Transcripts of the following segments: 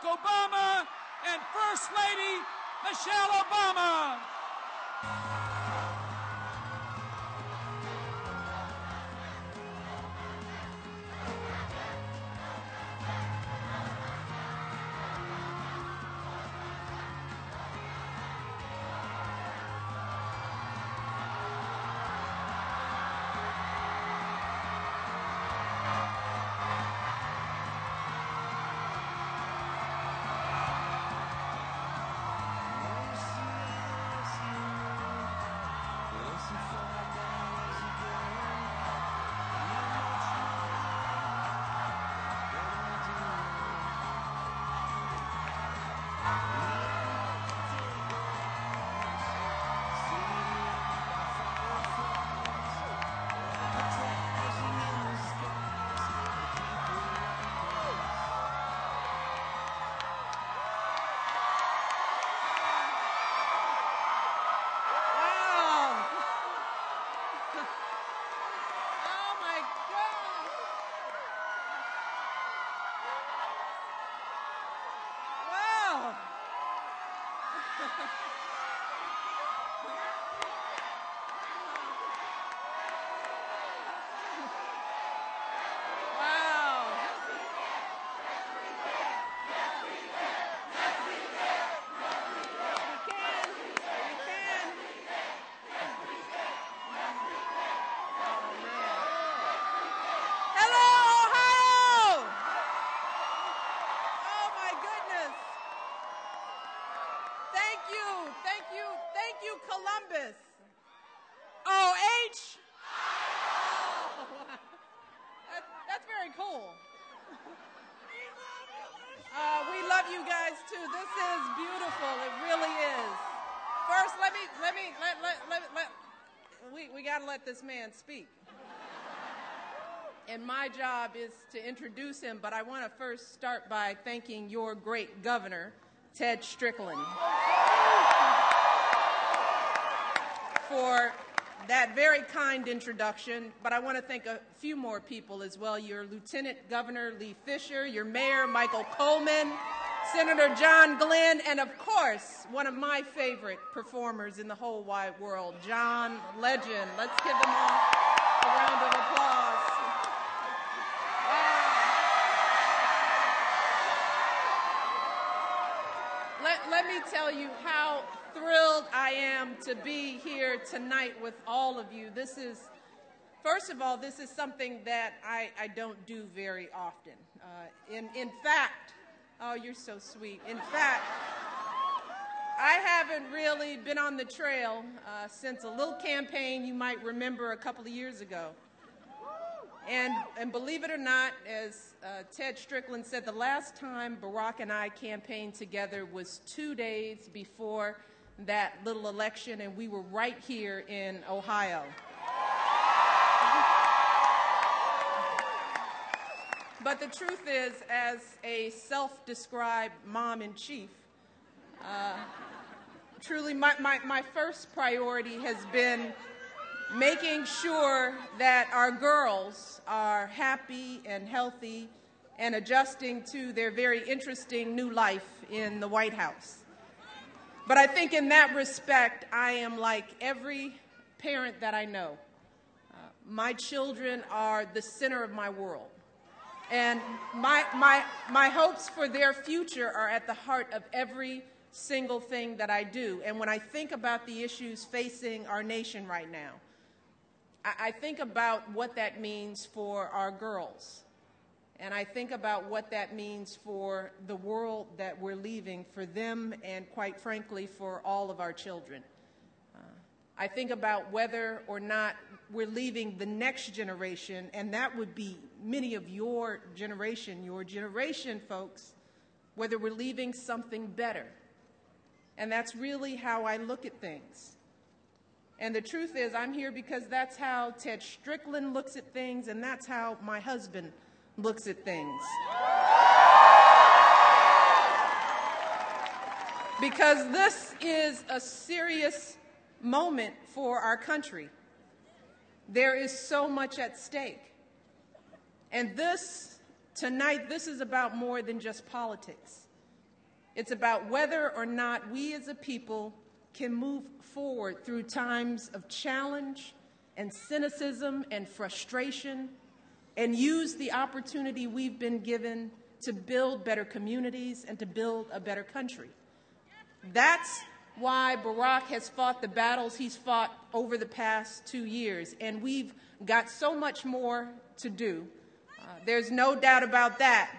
Obama and First Lady Michelle Obama. Columbus. O-H. Oh, that's very cool. We love you guys too. This is beautiful. It really is. First, we got to let this man speak. And my job is to introduce him, but I want to first start by thanking your great governor, Ted Strickland, for that very kind introduction. But I want to thank a few more people as well. Your Lieutenant Governor Lee Fisher, your Mayor Michael Coleman, Senator John Glenn, and of course, one of my favorite performers in the whole wide world, John Legend. Let's give them all a round of applause. Let me tell you how thrilled I am to be here tonight with all of you. This is, first of all, this is something that I don't do very often. In fact, oh, you're so sweet. In fact, I haven't really been on the trail since a little campaign you might remember a couple of years ago. And believe it or not, as Ted Strickland said, the last time Barack and I campaigned together was 2 days before that little election, and we were right here in Ohio. But the truth is, as a self-described mom-in-chief, truly my first priority has been making sure that our girls are happy and healthy and adjusting to their very interesting new life in the White House. But I think in that respect, I am like every parent that I know. My children are the center of my world. And my hopes for their future are at the heart of every single thing that I do. And when I think about the issues facing our nation right now, I think about what that means for our girls. And I think about what that means for the world that we're leaving, for them, and quite frankly, for all of our children. I think about whether or not we're leaving the next generation, and that would be many of your generation, folks, whether we're leaving something better. And that's really how I look at things. And the truth is, I'm here because that's how Ted Strickland looks at things, and that's how my husband looks at things. Because this is a serious moment for our country. There is so much at stake. And tonight, this is about more than just politics. It's about whether or not we as a people can move forward through times of challenge and cynicism and frustration and use the opportunity we've been given to build better communities and to build a better country. That's why Barack has fought the battles he's fought over the past 2 years, and we've got so much more to do. There's no doubt about that.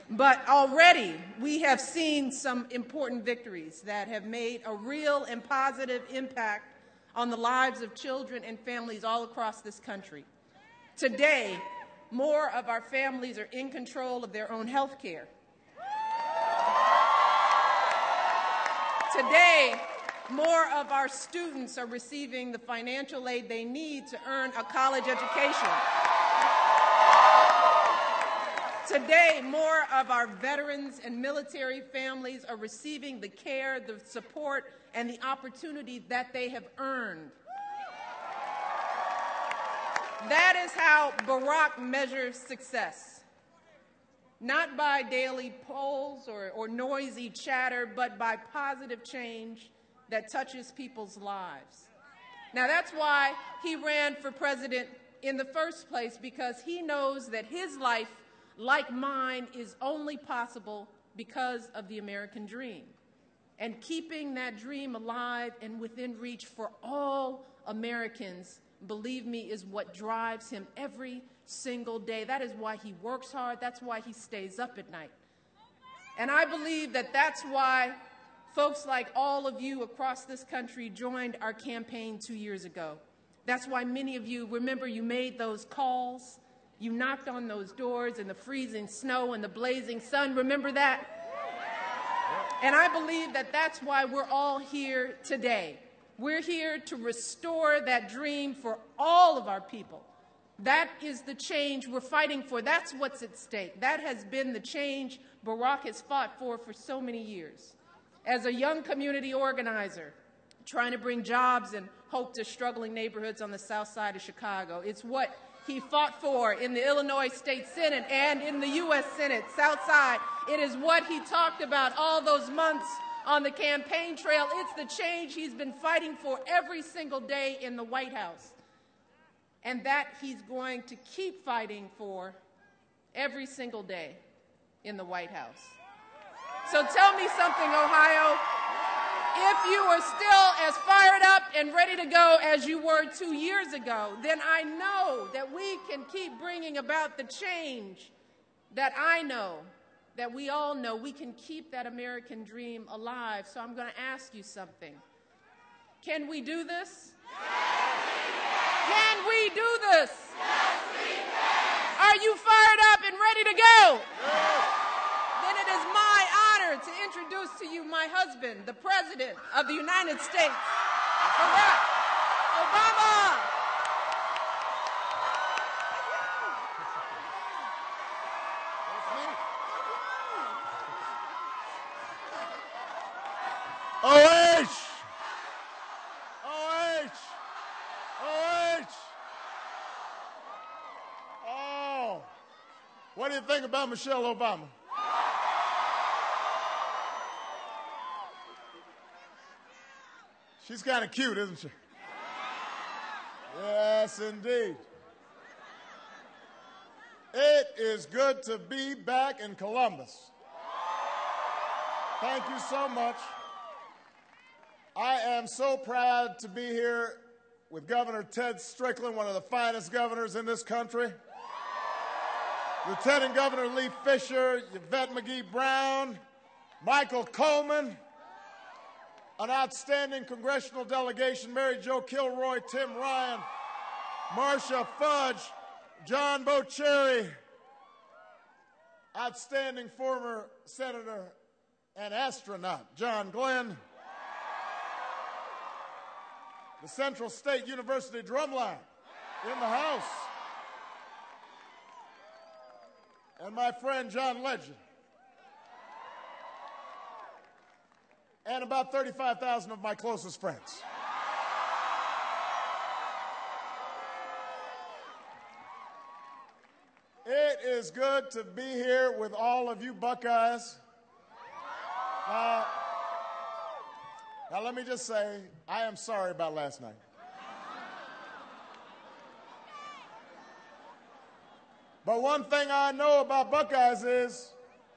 But already we have seen some important victories that have made a real and positive impact on the lives of children and families all across this country. Today, more of our families are in control of their own health care. Today, more of our students are receiving the financial aid they need to earn a college education. Today, more of our veterans and military families are receiving the care, the support, and the opportunity that they have earned. That is how Barack measures success. Not by daily polls or noisy chatter, but by positive change that touches people's lives. Now, that's why he ran for president in the first place, because he knows that his life, like mine, is only possible because of the American dream. And keeping that dream alive and within reach for all Americans, believe me, is what drives him every single day. That is why he works hard. That's why he stays up at night. And I believe that that's why folks like all of you across this country joined our campaign 2 years ago. That's why many of you, remember, you made those calls. You knocked on those doors in the freezing snow and the blazing sun. Remember that? And I believe that that's why we're all here today. We're here to restore that dream for all of our people. That is the change we're fighting for. That's what's at stake. That has been the change Barack has fought for so many years. As a young community organizer, trying to bring jobs and hope to struggling neighborhoods on the south side of Chicago, it's what he fought for in the Illinois State Senate and in the U.S. Senate, South Side. It is what he talked about all those months on the campaign trail. It's the change he's been fighting for every single day in the White House, and that he's going to keep fighting for every single day in the White House. So tell me something, Ohio. If you are still as fired up and ready to go as you were 2 years ago, then I know that we can keep bringing about the change that I know, that we all know. We can keep that American dream alive. So I'm going to ask you something. Can we do this? Yes, we can. Can we do this? Yes, we can. Are you fired up and ready to go? Yes. Then it is my honor to introduce to you my husband, the President of the United States, Barack Obama. OH! OH! OH! Oh, what do you think about Michelle Obama? She's kind of cute, isn't she? Yes, indeed. It is good to be back in Columbus. Thank you so much. I am so proud to be here with Governor Ted Strickland, one of the finest governors in this country. Lieutenant Governor Lee Fisher, Yvette McGee Brown, Michael Coleman, an outstanding congressional delegation, Mary Jo Kilroy, Tim Ryan, Marcia Fudge, John Bocherry, outstanding former Senator and astronaut, John Glenn, the Central State University drumline in the House, and my friend John Legend, and about 35,000 of my closest friends. It is good to be here with all of you Buckeyes. Now, let me just say, I am sorry about last night. But one thing I know about Buckeyes is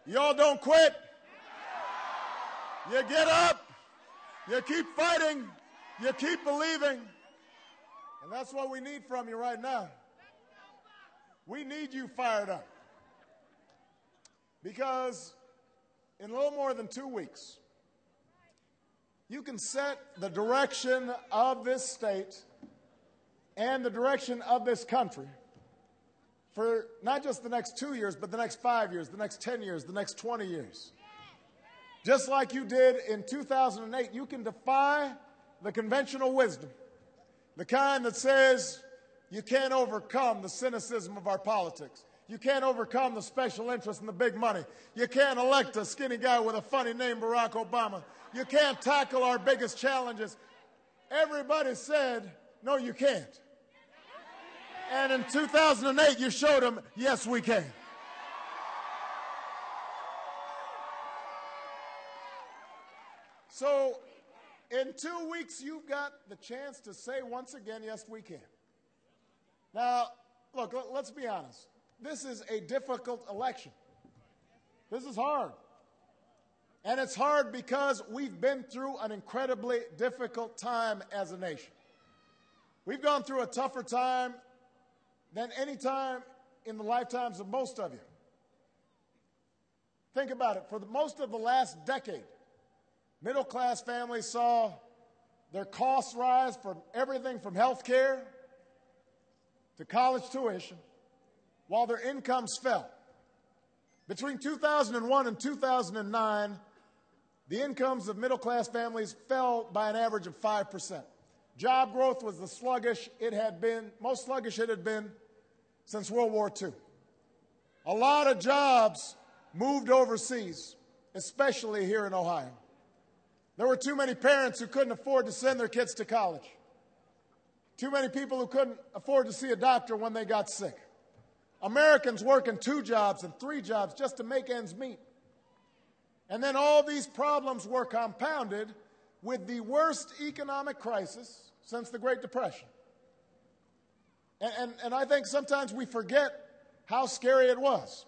y'all don't quit. You get up, you keep fighting, you keep believing. And that's what we need from you right now. We need you fired up. Because in a little more than 2 weeks, you can set the direction of this state and the direction of this country for not just the next 2 years, but the next 5 years, the next 10 years, the next 20 years. Just like you did in 2008, you can defy the conventional wisdom, the kind that says you can't overcome the cynicism of our politics. You can't overcome the special interest and the big money. You can't elect a skinny guy with a funny name, Barack Obama. You can't tackle our biggest challenges. Everybody said, no, you can't. And in 2008, you showed them, yes, we can. So in 2 weeks, you've got the chance to say once again, yes, we can. Now, look, let's be honest. This is a difficult election. This is hard. And it's hard because we've been through an incredibly difficult time as a nation. We've gone through a tougher time than any time in the lifetimes of most of you. Think about it. For most of the last decade, middle-class families saw their costs rise from everything from health care to college tuition, while their incomes fell. Between 2001 and 2009, the incomes of middle-class families fell by an average of 5%. Job growth was the most sluggish it had been since World War II. A lot of jobs moved overseas, especially here in Ohio. There were too many parents who couldn't afford to send their kids to college. Too many people who couldn't afford to see a doctor when they got sick. Americans working 2 jobs and 3 jobs just to make ends meet. And then all these problems were compounded with the worst economic crisis since the Great Depression. And I think sometimes we forget how scary it was,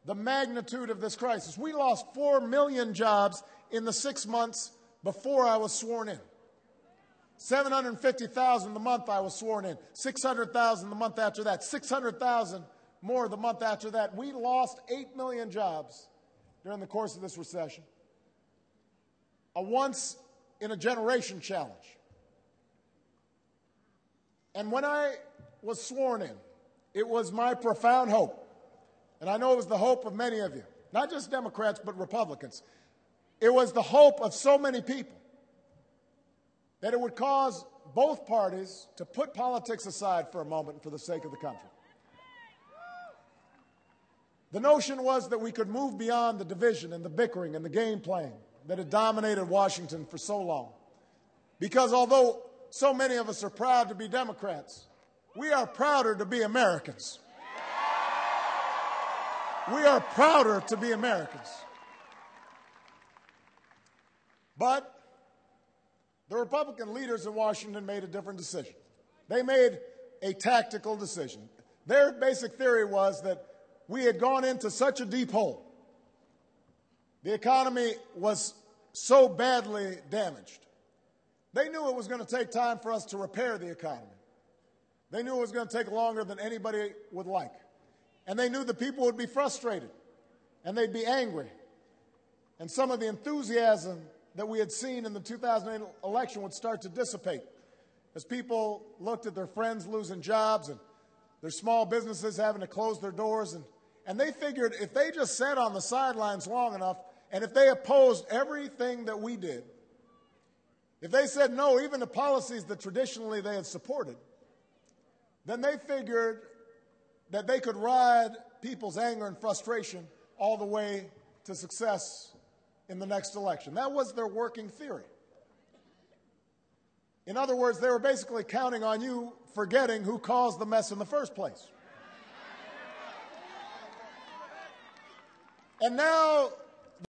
the magnitude of this crisis. We lost 4 million jobs in the 6 months before I was sworn in. 750,000 the month I was sworn in, 600,000 the month after that, 600,000 more the month after that. We lost 8 million jobs during the course of this recession. A once-in-a-generation challenge. And when I was sworn in, it was my profound hope, and I know it was the hope of many of you, not just Democrats but Republicans. It was the hope of so many people that it would cause both parties to put politics aside for a moment for the sake of the country. The notion was that we could move beyond the division and the bickering and the game playing that had dominated Washington for so long. Because although so many of us are proud to be Democrats, we are prouder to be Americans. We are prouder to be Americans. But the Republican leaders in Washington made a different decision. They made a tactical decision. Their basic theory was that we had gone into such a deep hole. The economy was so badly damaged. They knew it was going to take time for us to repair the economy. They knew it was going to take longer than anybody would like. And they knew the people would be frustrated, and they'd be angry. And some of the enthusiasm that we had seen in the 2008 election would start to dissipate as people looked at their friends losing jobs and their small businesses having to close their doors. And they figured if they just sat on the sidelines long enough, and if they opposed everything that we did, if they said no even to policies that traditionally they had supported, then they figured that they could ride people's anger and frustration all the way to success in the next election. That was their working theory. In other words, they were basically counting on you forgetting who caused the mess in the first place. And now